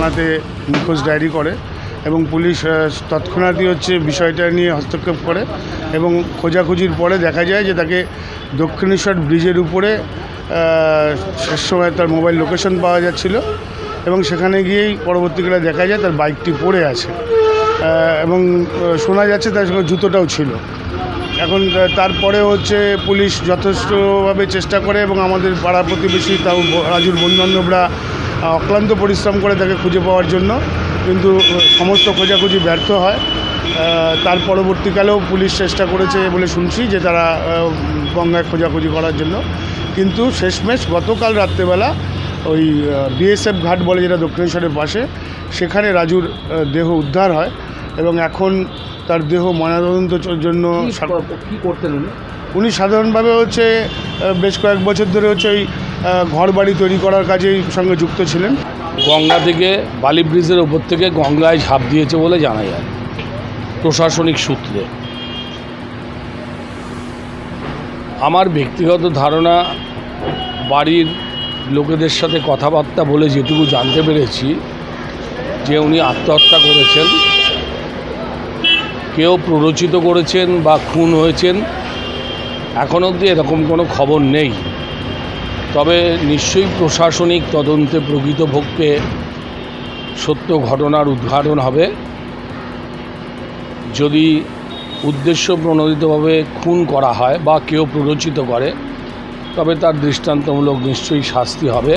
থানাতে নিখোঁজ ডায়েরি করে এবং পুলিশ তৎক্ষণাৎই বিষয়টা নিয়ে হস্তক্ষেপ করে এবং খোঁজাখুঁজির পরে দেখা যায় যে তাকে দক্ষিণেশ্বর ব্রিজের উপরে শেষ সময় তার মোবাইল লোকেশন পাওয়া যাচ্ছিল এবং সেখানে গিয়েই পরবর্তীকালে দেখা যায় তার বাইকটি পড়ে আছে এবং শোনা যাচ্ছে তার সঙ্গে জুতোটাও ছিল। এখন তারপরে পুলিশ যথেষ্টভাবে চেষ্টা করে এবং আমাদের পাড়া প্রতিবেশী তাও রাজুর বন্ধুবান্ধবরা অক্লান্ত পরিশ্রম করে তাকে খুঁজে পাওয়ার জন্য, কিন্তু সমস্ত খোঁজাখুঁজি ব্যর্থ হয়। তার পরবর্তীকালেও পুলিশ চেষ্টা করেছে বলে শুনছি যে তারা গঙ্গায় খোঁজাখুঁজি করার জন্য, কিন্তু শেষমেশ গতকাল রাত্রেবেলা ওই বিএসএফ ঘাট বলে যেটা দক্ষিণেশ্বরের পাশে, সেখানে রাজুর দেহ উদ্ধার হয় এবং এখন তার দেহ ময়নাতদন্তের জন্য কী করতেন উনি সাধারণভাবে বেশ কয়েক বছর ধরে ওই ঘর বাড়ি তৈরি করার কাজেই সঙ্গে যুক্ত ছিলেন। গঙ্গা থেকে বালি ব্রিজের ওপর থেকে গঙ্গায় ঝাঁপ দিয়েছে বলে জানা যায় প্রশাসনিক সূত্রে। আমার ব্যক্তিগত ধারণা, বাড়ির লোকেদের সাথে কথাবার্তা বলে যেটুকু জানতে পেরেছি যে উনি আত্মহত্যা করেছেন, কেউ প্ররোচিত করেছেন বা খুন হয়েছেন এখন অবধি এরকম কোনো খবর নেই। তবে নিশ্চয়ই প্রশাসনিক তদন্তে প্রকৃতপক্ষে সত্য ঘটনার উদ্ঘাটন হবে। যদি উদ্দেশ্য প্রণোদিতভাবে খুন করা হয় বা কেউ প্ররোচিত করে, তবে তার দৃষ্টান্তমূলক নিশ্চয়ই শাস্তি হবে।